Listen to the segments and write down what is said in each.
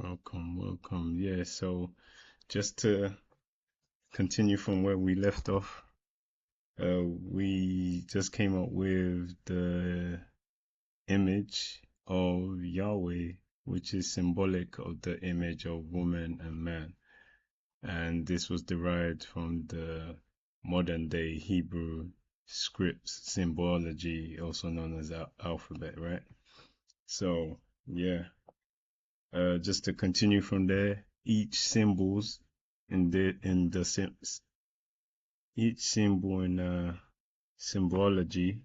Welcome. Yeah, so just to continue from where we left off, we just came up with the image of Yahweh, which is symbolic of the image of woman and man. And this was derived from the modern day Hebrew scripts symbology, also known as alphabet, right? So, yeah, just to continue from there, each symbol in symbology,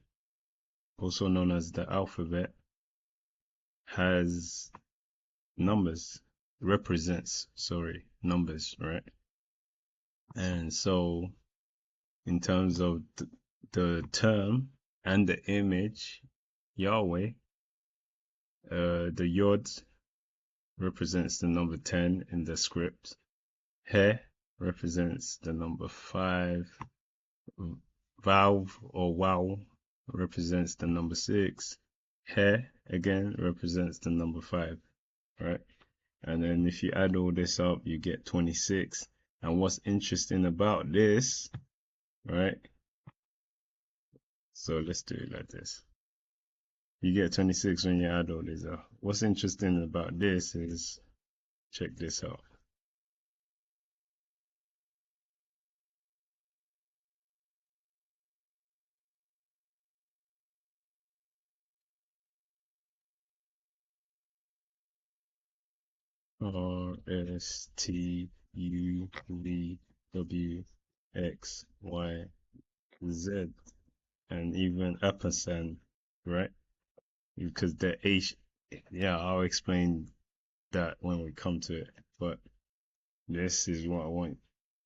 also known as the alphabet, has numbers, represents, sorry, numbers, right? And so, in terms of the term and the image, Yahweh, the Yod represents the number 10 in the script. He represents the number 5. Valve or wow represents the number 6. He again represents the number 5, right? And then if you add all this up, you get 26. And what's interesting about this, right? So let's do it like this. You get 26 when you add all this up. What's interesting about this is, check this out. RSTUVWXYZ, and even ampersand, right? Because the H, yeah, I'll explain that when we come to it. But this is what I want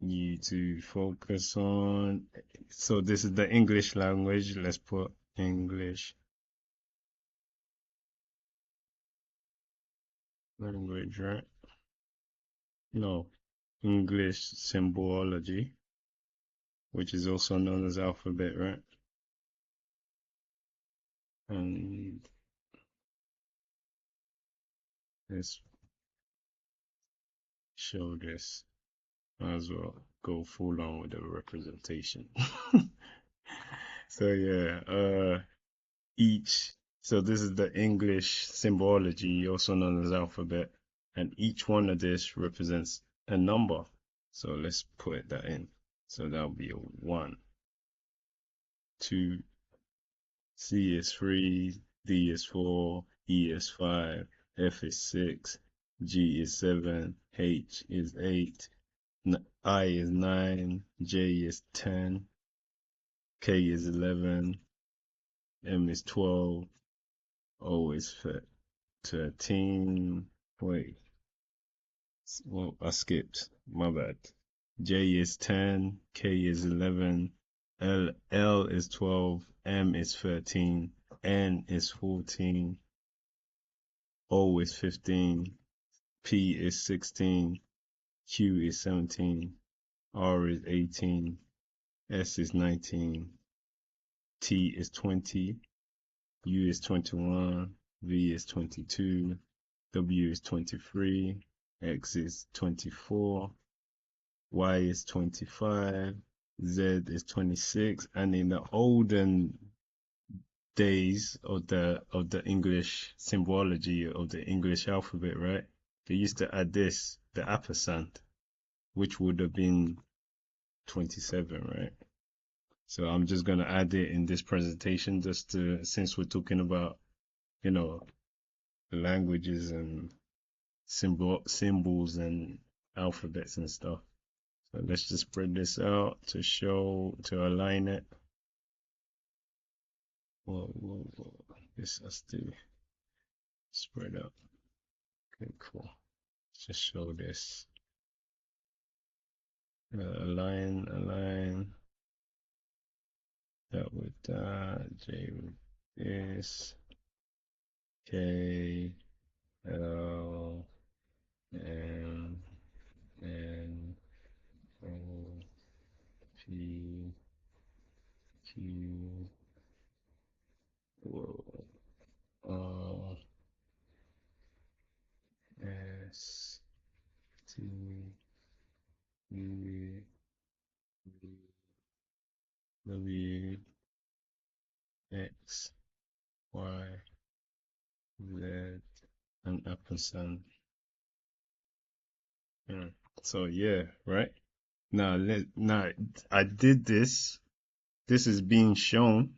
you to focus on. So this is the English language. Let's put English language, right? No, English symbology, which is also known as alphabet, right? And let's show this as well. Go full on with the representation. So yeah, each so this is the English symbology, also known as alphabet, and each one of this represents a number. So let's put that in. So that'll be a 1, 2, C is 3, D is 4, E is 5, F is 6, G is 7, H is 8, I is 9, J is 10, K is 11, M is 12, O is 13. Wait, well, I skipped. My bad. J is 10, K is 11, L is 12, M is 13, N is 14, O is 15, P is 16, Q is 17, R is 18, S is 19, T is 20, U is 21, V is 22, W is 23, X is 24, Y is 25, Z is 26, and in the olden days of the English symbology of the English alphabet, right? They used to add this, the ampersand, which would have been 27, right? So I'm just gonna add it in this presentation just to, since we're talking about, you know, languages and symbols and alphabets and stuff. So let's just spread this out to show, to align it. Whoa. This has to spread out. Okay, cool. Let's just show this. Align that with J with this, K, L, M, N, O, P, Q, whoa, R, S, understand. Yeah. So yeah, right? Now I did this. This is being shown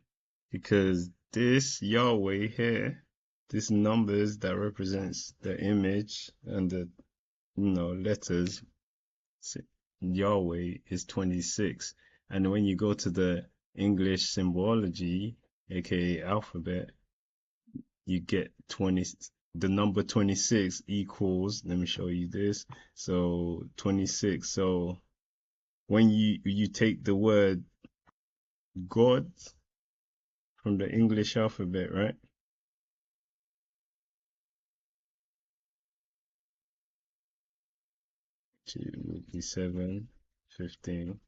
because this Yahweh here, this numbers that represents the image and the letters, Yahweh is 26. And when you go to the English symbology, aka alphabet, you get 20, the number 26 equals, let me show you this. So 26. So when you take the word God from the English alphabet, right? It would be 7, 15,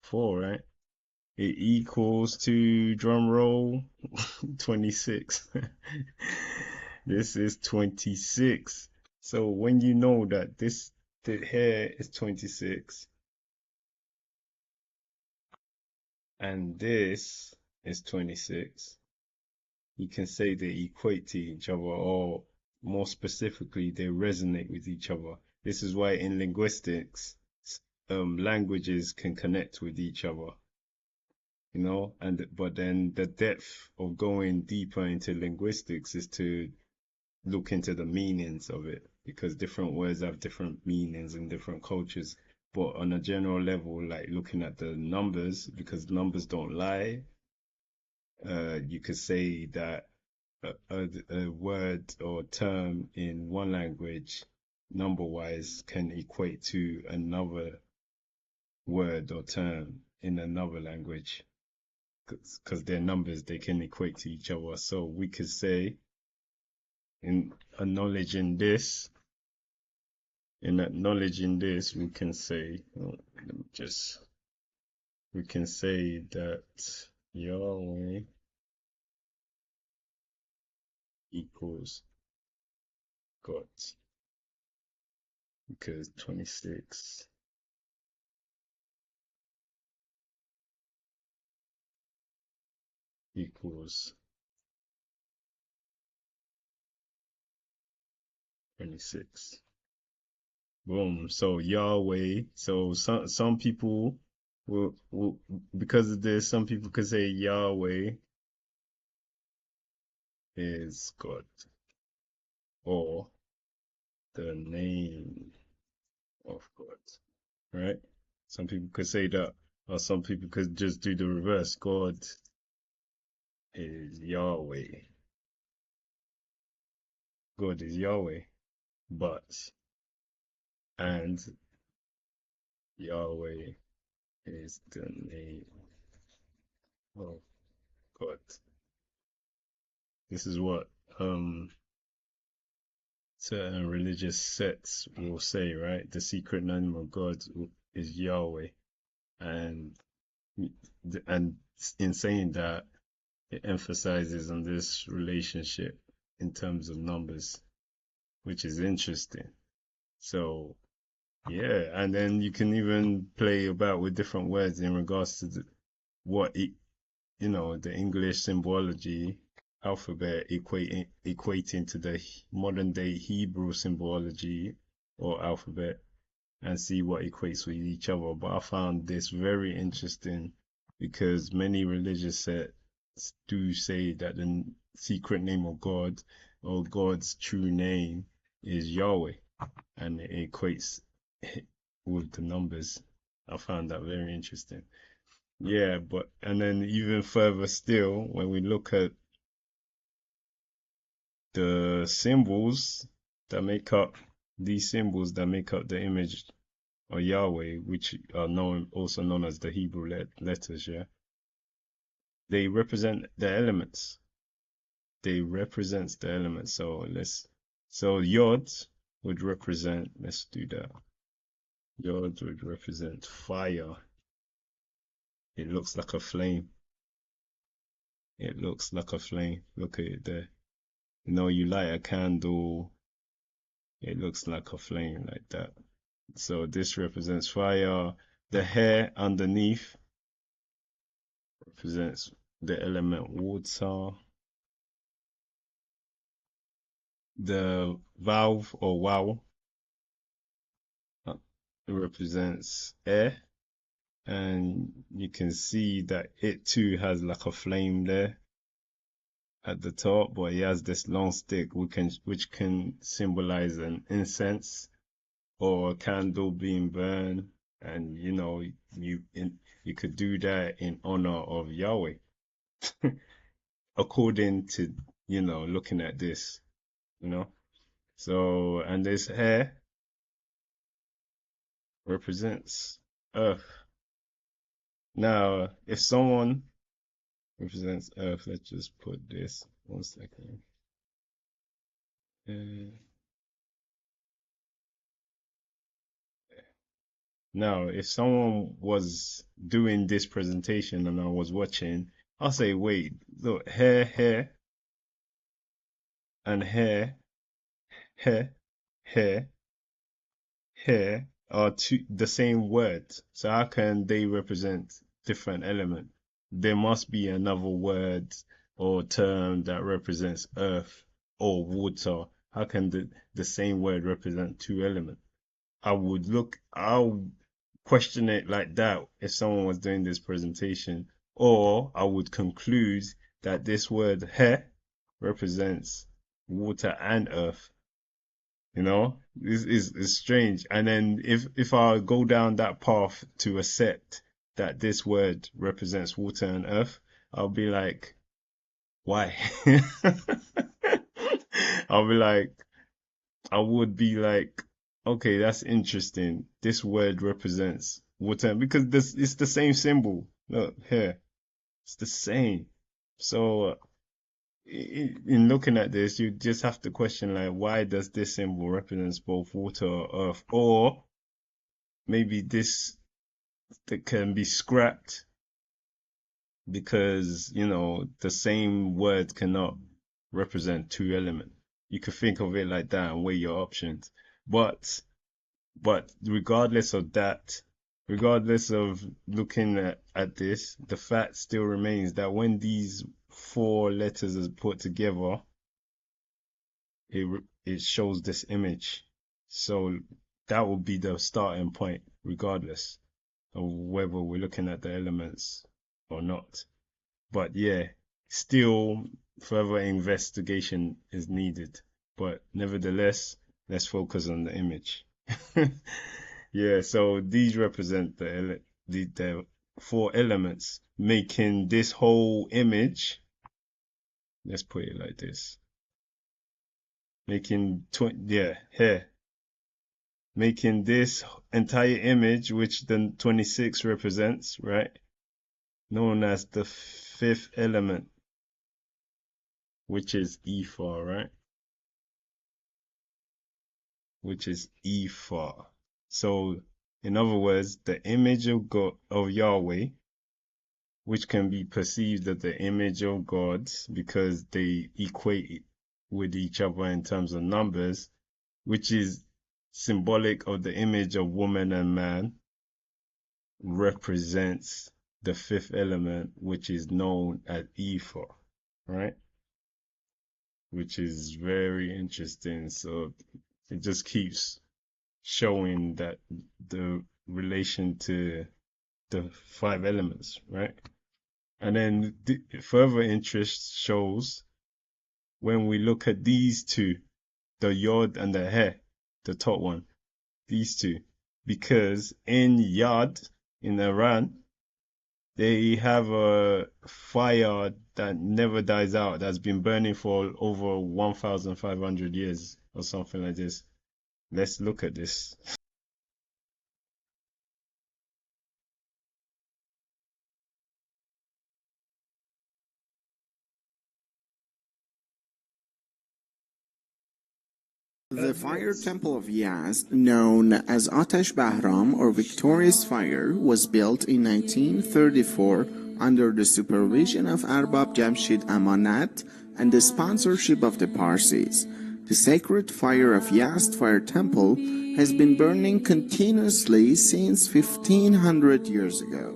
4, right? It equals to drum roll 26. This is 26. So when you know that the here is 26 and this is 26, you can say they equate to each other, or more specifically, they resonate with each other. This is why in linguistics, languages can connect with each other, and but then the depth of going deeper into linguistics is to look into the meanings of it, because different words have different meanings in different cultures. But on a general level, like looking at the numbers, because numbers don't lie, you could say that a word or term in one language, number wise, can equate to another word or term in another language, because they're numbers, they can equate to each other. So we could say, in acknowledging this, we can say, we can say that Yahweh equals God, because 26 equals 26. Boom. So Yahweh. So some people will because of this, some people could say Yahweh is God, or the name of God, right? Some people could say that, or some people could just do the reverse. God is Yahweh. God is Yahweh, but and Yahweh is the name of God. This is what certain religious sects will say, right? The secret name of God is Yahweh, and and in saying that, it emphasizes on this relationship in terms of numbers, which is interesting. So yeah, and then you can even play about with different words in regards to what it, the English symbology alphabet equating to the modern day Hebrew symbology or alphabet, and see what equates with each other. But I found this very interesting because many religious sects do say that the secret name of God, or God's true name, is Yahweh, and it equates with the numbers. I found that very interesting. Yeah, but and then even further still, when we look at the symbols that make up these symbols that make up the image or Yahweh, which are also known as the Hebrew letters, yeah, they represent the elements. They represent the elements. So Yod would represent, let's do that. Yod would represent fire. It looks like a flame. It looks like a flame. Look at it there. You light a candle, it looks like a flame like that. So this represents fire. The hair underneath represents the element water. The valve or wow represents air, and you can see that it too has like a flame there at the top, but it has this long stick which can symbolize an incense or a candle being burned, and you could do that in honor of Yahweh, according to looking at this, you know. So, and this hair represents earth. Now, if someone represents earth, let's just put this 1 second. Uh, Now, if someone was doing this presentation and I was watching, I'll say, wait, look, hair, and hair, hair, hair are the same word. So how can they represent different element? There must be another word or term that represents earth or water. How can the same word represent two elements? I'll question it like that if someone was doing this presentation, or I would conclude that this word hair represents water and earth. This is strange. And then if I go down that path to accept that this word represents water and earth, I'll be like, why? I'll be like, I would be like, okay, that's interesting. This word represents water because it's the same symbol. Look here, it's the same. So in looking at this, you just have to question like, why does this symbol represents both water or earth? Or maybe this that can be scrapped because the same word cannot represent two elements. You could think of it like that and weigh your options. But regardless of that, regardless of looking at this, the fact still remains that when these four letters are put together, it shows this image. So that will be the starting point, regardless of whether we're looking at the elements or not. But yeah, still further investigation is needed. But nevertheless, let's focus on the image. Yeah, so these represent the four elements, making this whole image, let's put it like this, here, making this entire image, which the 26 represents, right, known as the fifth element, which is Ephah, right? Which is Ephah. So, in other words, the image of God, of Yahweh, which can be perceived as the image of God because they equate with each other in terms of numbers, which is symbolic of the image of woman and man, represents the fifth element, which is known as Ephah, right? Which is very interesting. So it just keeps showing that the relation to the five elements, right? And then further interest shows when we look at these two, the Yod and the He, the top one, these two, because in Yod, in Iran, they have a fire that never dies out, that's been burning for over 1,500 years or something like this. Let's look at this. The fire temple of Yazd, known as Atash Bahram or Victorious Fire, was built in 1934 under the supervision of Arbab Jamshid Amanat and the sponsorship of the Parsis. The sacred fire of Yazd Fire Temple has been burning continuously since 1500 years ago.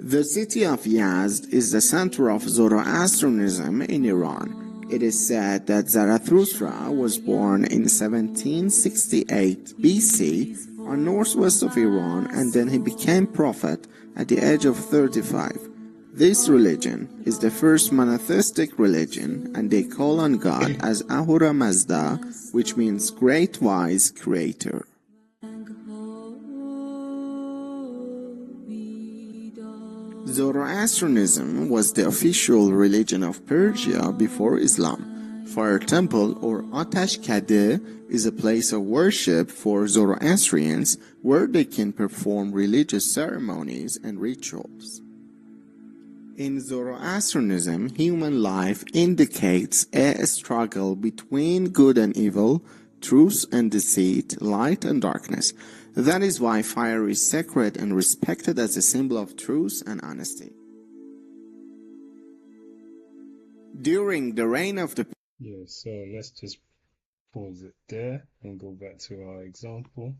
The city of Yazd is the center of Zoroastrianism in Iran. It is said that Zarathustra was born in 1768 BC on northwest of Iran, and then he became prophet at the age of 35. This religion is the first monotheistic religion, and they call on God as Ahura Mazda, which means great wise creator. Zoroastrianism was the official religion of Persia before Islam. Fire Temple or Atash Kadeh is a place of worship for Zoroastrians where they can perform religious ceremonies and rituals. In Zoroastrianism, human life indicates a struggle between good and evil, truth and deceit, light and darkness. That is why fire is sacred and respected as a symbol of truth and honesty. During the reign of the Yeah, so let's just pause it there and go back to our example.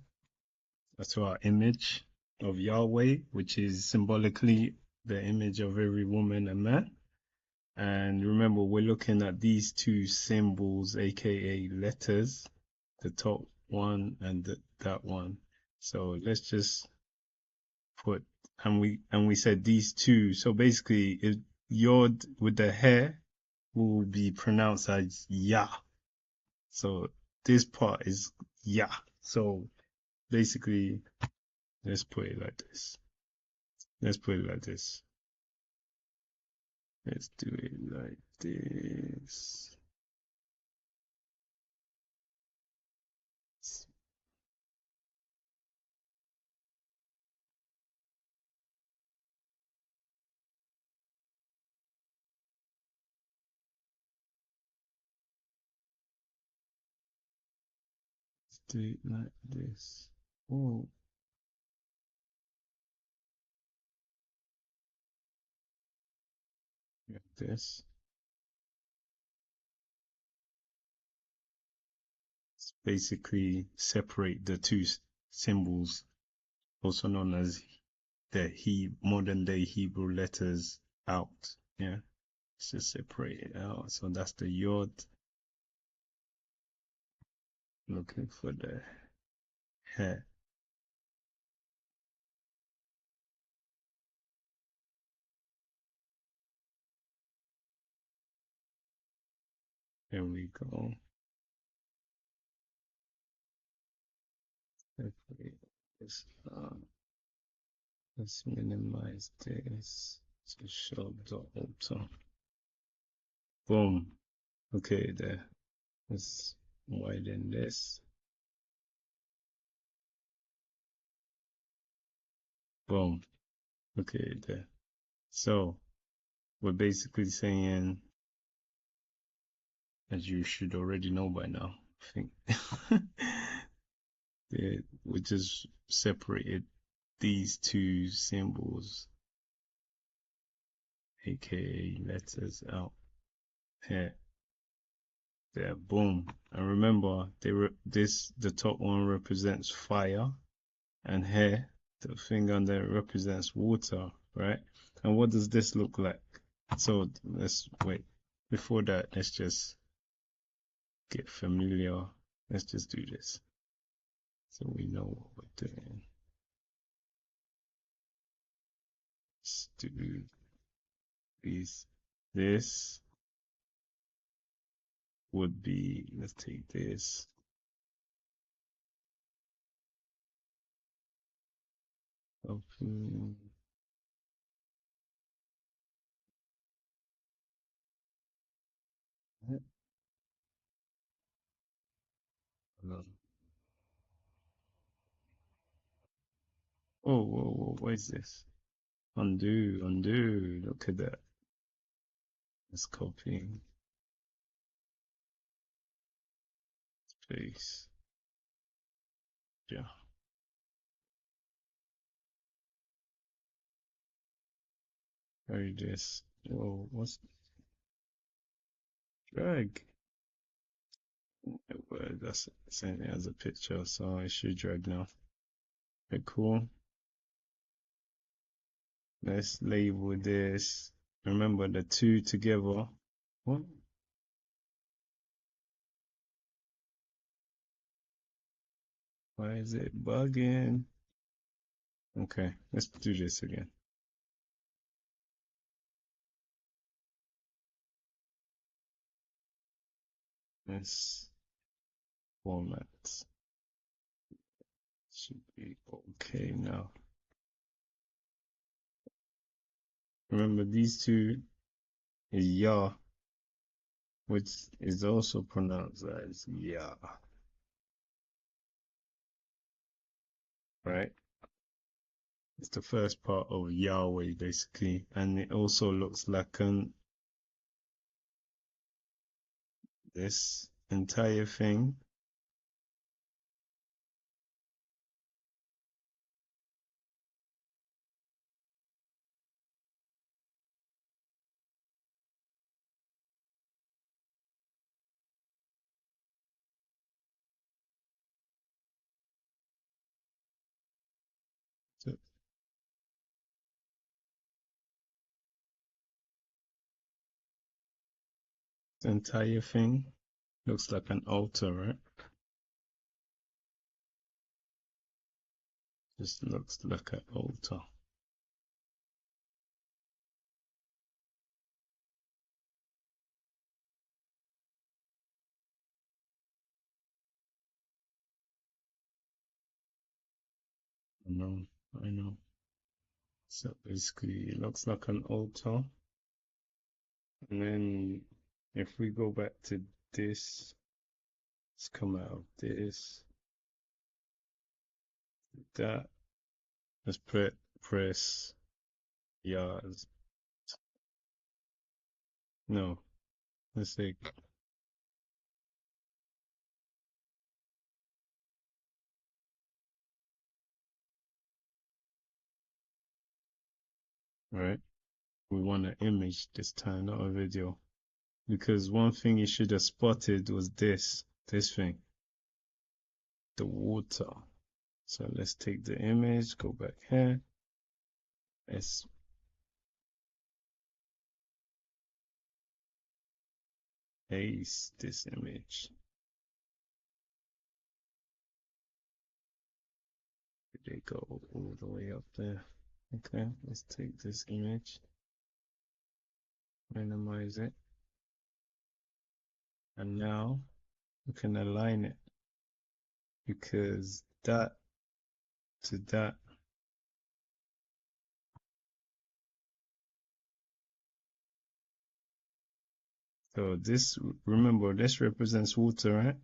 To our image of Yahweh, which is symbolically the image of every woman and man. And remember, we're looking at these two symbols, aka letters, the top one and that one. So let's just put, and we said these two. So basically, Yod with the hair will be pronounced as Ya. So this part is Ya. So basically, let's put it like this. Let's put it like this. Let's do it like this. Let's do it like this. Oh, like this. Let's basically separate the two symbols, also known as the modern day Hebrew letters, out. Yeah, let's just separate it out. So that's the Yod. Looking for the hair. There we go. Separate this out. Let's minimize this to show the altar. Boom. Okay, there. Let's widen this. Boom. Okay, there. So we're basically saying, as you should already know by now, I think, we just separated these two symbols, aka letters, out here. There, boom. And remember, the top one represents fire, and here, the finger on there represents water, right? And what does this look like? So let's wait. Before that, let's just get familiar. Let's just do this so we know what we're doing. Let's do these. This would be, let's take this. Open. Oh, whoa, whoa, what is this? Undo, undo. Look at that. Let's copy. Paste. Yeah. Carry this. Oh, what's drag? Well, that's same thing as a picture, so I should drag now. Okay, cool. Let's label this. Remember the two together. What? Why is it bugging? Okay, let's do this again. This format should be okay now. Remember these two is ya, which is also pronounced as ya, right? It's the first part of Yahweh basically, and it also looks like this entire thing. So the entire thing looks like an altar, right? Just looks like an altar. I I know. So basically, it looks like an altar. And then if we go back to this, let's come out of this, that, let's press yards. No, let's say, right? We want an image this time, not a video. Because one thing you should have spotted was this thing, the water. So let's take the image, go back here. Let's paste this image. They go all the way up there. Okay, let's take this image, minimize it, and now we can align it because that to that. So this, remember, this represents water, right?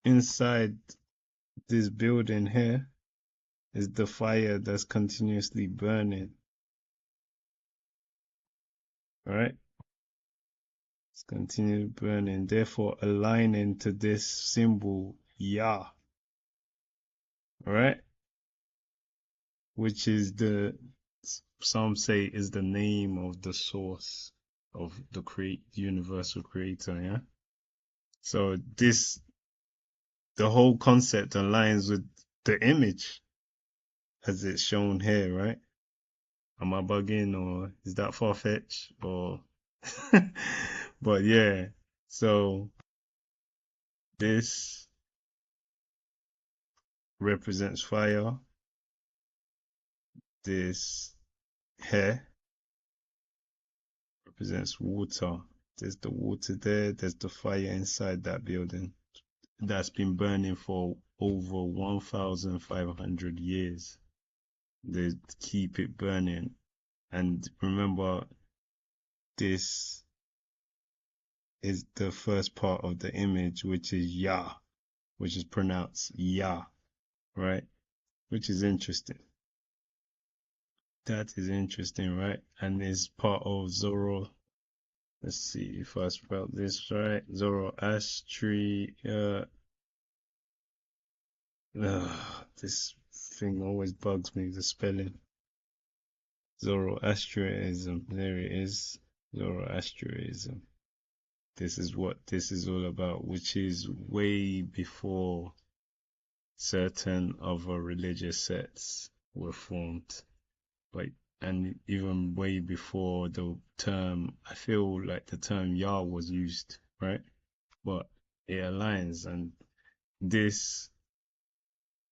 Inside this building here is the fire that's continuously burning, right? It's continually burning, therefore aligning to this symbol Yah, right? Which is some say is the name of the source of the universal creator, yeah? So the whole concept aligns with the image as it's shown here, right? Am I bugging or is that far-fetched or but yeah, so this represents fire, this here represents water. There's the water there, there's the fire inside that building that's been burning for over 1,500 years. They keep it burning. And remember, this is the first part of the image, which is Yah, which is pronounced Yah, right? Which is interesting. That is interesting, right? And is part of Zoro. Let's see if I spelled this right. Zoroastri. This thing always bugs me, the spelling. Zoroastrianism. There it is. Zoroastrianism. this is what this is all about, which is way before certain other religious sects were formed. Like, and even way before the term, I feel like the term Yah was used, right? But it aligns, and this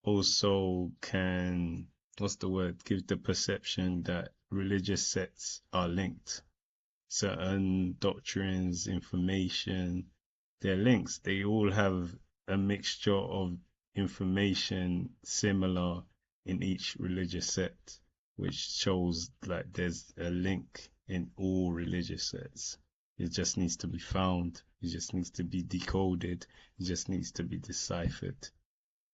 also can, what's the word, give the perception that religious sects are linked. Certain doctrines, information, they're links. They all have a mixture of information similar in each religious sect, which shows like there's a link in all religious sects. It just needs to be found. It just needs to be decoded. It just needs to be deciphered.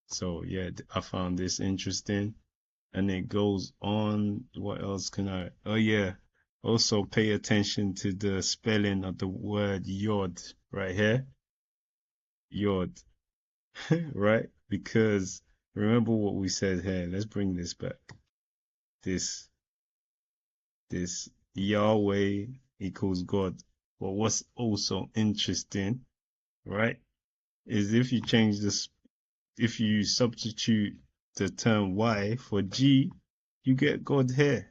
So yeah, I found this interesting. And it goes on. What else can I? Oh yeah. Also pay attention to the spelling of the word yod right here. Yod, right? Because remember what we said here. Let's bring this back. This Yahweh equals God. But what's also interesting, right, is if you change this, if you substitute the term Y for G, you get God here.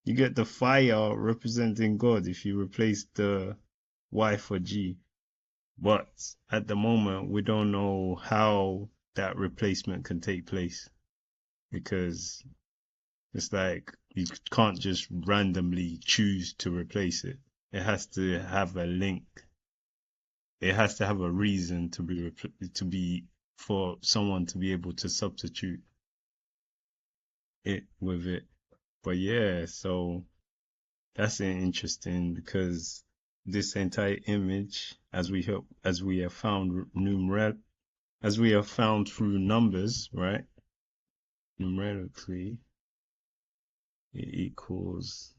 You get the fire representing God if you replace the Y for G. But at the moment, we don't know how that replacement can take place, because it's like you can't just randomly choose to replace it. It has to have a link. It has to have a reason to be for someone to be able to substitute it with it. But yeah, so that's interesting, because this entire image, as we have found as we have found through numbers, right? Numerically, it equals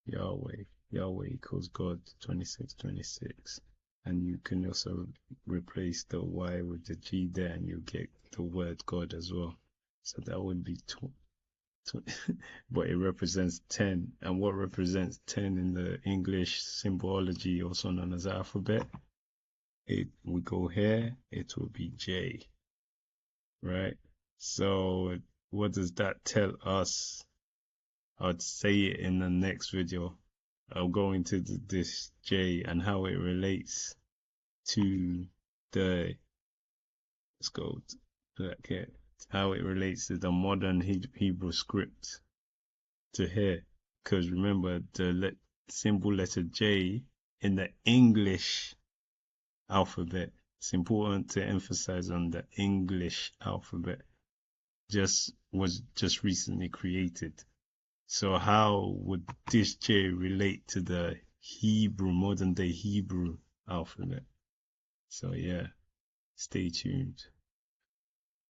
Yahweh. Yahweh equals God, 2626. And you can also replace the Y with the G there, and you get the word God as well. So that would be but it represents 10. And what represents 10 in the English symbology, also known as alphabet? We go here, it will be J, right? So what does that tell us? I'd say it in the next video. I'll go into this J and how it relates to the, let's go back here, how it relates to the modern Hebrew script to here. Because remember, the symbol letter J in the English alphabet, it's important to emphasize on the English alphabet, was just recently created. So how would this J relate to the modern day Hebrew alphabet? So yeah, stay tuned.